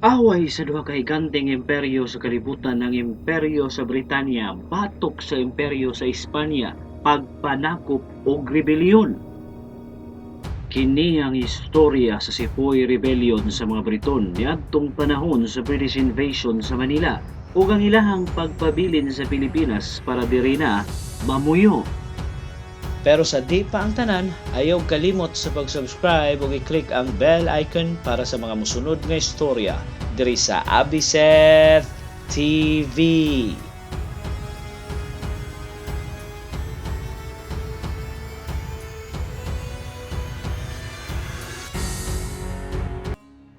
Away sa duha ka higanteng imperyo sa kalibutan ng imperyo sa Britanya batok sa imperyo sa Espanya, pagpanakop o rebelyon. Kini ang istorya sa Sepoy Rebellion sa mga Briton niadtong panahon sa British invasion sa Manila ug ang ilahang pagpabilin sa Pilipinas para diri na mamuyo. Pero sa di pa ang tanan, ayaw kalimot sa pag-subscribe ug i-click ang bell icon para sa mga musunod nga istorya diri sa Abiseth TV.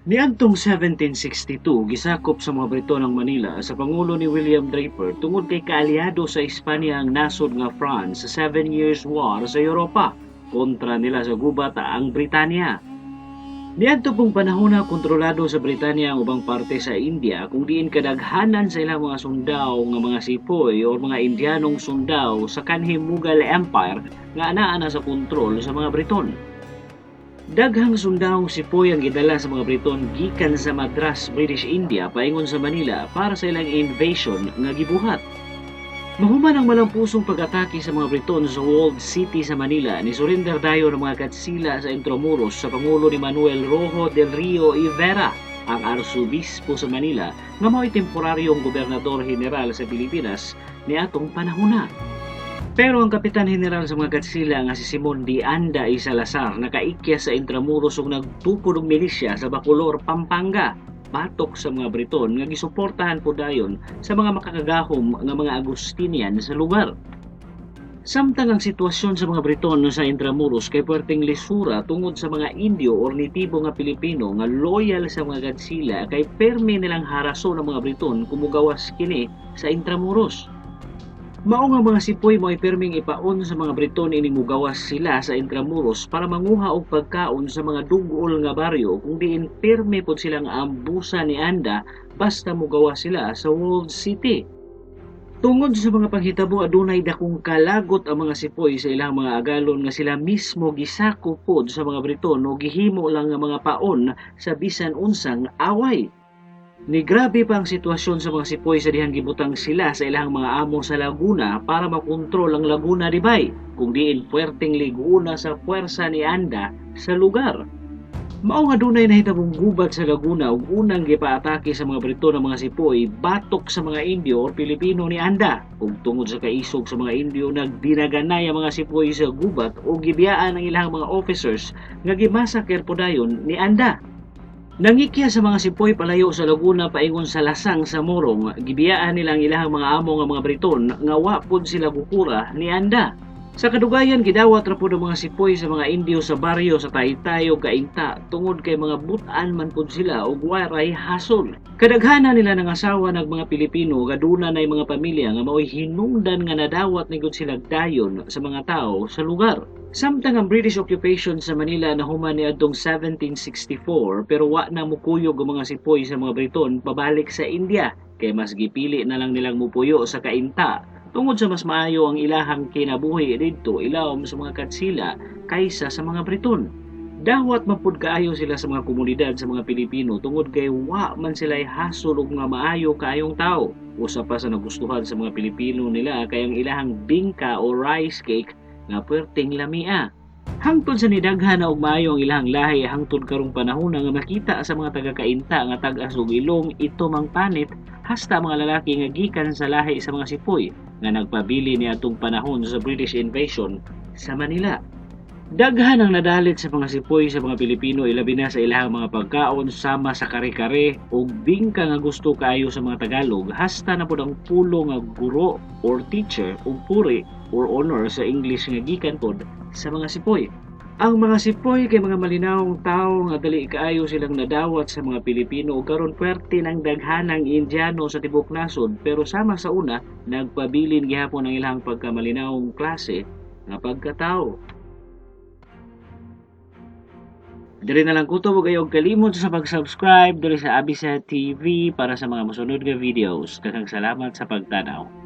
Niadtong 1762, gisakop sa mga Briton ang Manila sa pangulo ni William Draper tungod kay kaalyado sa Espanya ang nasod nga France sa 7 Years' War sa Europa kontra nila sa gubat ang Britanya. Niadto pong panahon na kontrolado sa Britanya ang ubang parte sa India kung diin kadaghanan sa ilang mga sundao nga mga sipoy o mga Indianong sundao sa kanhing Mughal Empire nga anaa na sa kontrol sa mga Briton. Daghang sundahong sipoy ang gidala sa mga Briton gikan sa Madras, British India paingon sa Manila para sa ilang invasion nga gibuhat. Mahuman ang malampusong pag-atake sa mga Briton sa walled city sa Manila ni surrender dayon ng mga Katsila sa Intramuros sa pangulo ni Manuel Rojo del Rio y Vera, ang arsobispo sa Manila nga mao'y temporaryong gobernador general sa Pilipinas niadtong panahon. Pero ang Kapitan General sa mga Katsila nga si Simon de Anda y Salazar nakaikya sa Intramuros ug nagtukod og milisya sa Bacolor, Pampanga, batok sa mga Briton nga gisuportahan po dayon sa mga makakagahom nga mga Agustinian sa lugar. Samtang ang sitwasyon sa mga Briton sa Intramuros kay puwerteng lisura tungod sa mga Indio or nitibo nga Pilipino nga loyal sa mga Katsila kay permi nilang harason ang mga Briton kumugawas kini sa Intramuros. Mao nga mga sipoy mo'y perming ipaon sa mga Briton ining mugawas sila sa Intramuros para manguha og pagkaon sa mga dugol nga baryo kung diin perme pod silang ambusa ni Anda basta mugawas sila sa walled city. Tungod sa mga panghitabo adunay dakong kalagot ang mga sipoy sa ilang mga agalon nga sila mismo gisako pod sa mga Briton o gihimo lang nga mga paon sa bisan unsang away. Ni grabe pa ang sitwasyon sa mga sipoy sa dihang gibutang sila sa ilang mga amo sa Laguna para makontrol ang Laguna Ribay kung diin puwerteng liguna sa puwersa ni Anda sa lugar. Mao nga dunay nahitabong gubat sa Laguna ug unang gipaatake sa mga Briton ang mga sipoy batok sa mga Indio or Pilipino ni Anda ug tungod sa kaisog sa mga Indio nagdinaganay ang mga sipoy sa gubat ug gibiyaan ang ilang mga officers nga gimasaker podayon ni Anda. Nangikya sa mga sipoy palayo sa Laguna paingon sa lasang sa Morong, gibiyaan nilang ilang mga amo nga mga Briton nga wa pod sila gukura ni Anda. Sa kadugayan gidawat ra pod ang mga sipoy sa mga Indio sa baryo sa Taytay ug Kainta tungod kay mga butan man pod sila ug waray hasol. Kadaghanan nila ng asawa ng mga Pilipino gaduna nay mga pamilya nga mao'y hinungdan nga nadawat ni gud sila dayon sa mga tao sa lugar. Samtang ang British occupation sa Manila nahuman niadtong 1764 pero wa na mukuyog ang mga sipoy sa mga Briton pabalik sa India kay mas gipili na lang nilang mupuyo sa Kainta tungod sa mas maayo ang ilahang kinabuhi didto ilawom sa mga Katsila kaysa sa mga Briton. Dawat mapud kaayo sila sa mga komunidad sa mga Pilipino tungod kay wa man sila'y hasol og nga maayo kaayong tao. Usa pa sa nagustuhan sa mga Pilipino nila kay ang ilahang bingka o rice cake nga puwerteng lamia. Hangtod sa nidaghan na og maayo ang ilahang lahi hangtod karong panahon nga makita sa mga taga-Kainta nga tag-asog ilong ito mang panit hasta mga lalaki nga gikan sa lahi sa mga sipoy nga nagpabili niadtong panahon sa British invasion sa Manila. Daghan ang nadalit sa mga sipoy sa mga Pilipino ilabi na sa ilahang mga pagkaon sama sa kare-kare ug bingka nga gusto kaayo sa mga Tagalog hasta na pod ang pulo nga guro or teacher ug puri or honor sa English nga gikan pod sa mga sipoy. Ang mga sipoy kay mga malinawong tao nga dali kaayo silang nadawat sa mga Pilipino ug karon puwerte ng daghanang Indiano sa tibok nasod pero sama sa una nagpabilin gihapon ang ilang pagkamalinawong klase nga pagkatao. Diri na lang kuto ug ayog kalimot sa pag-subscribe diri sa Abiseth TV para sa mga mosunod nga videos. Daghang salamat sa pagtanaw.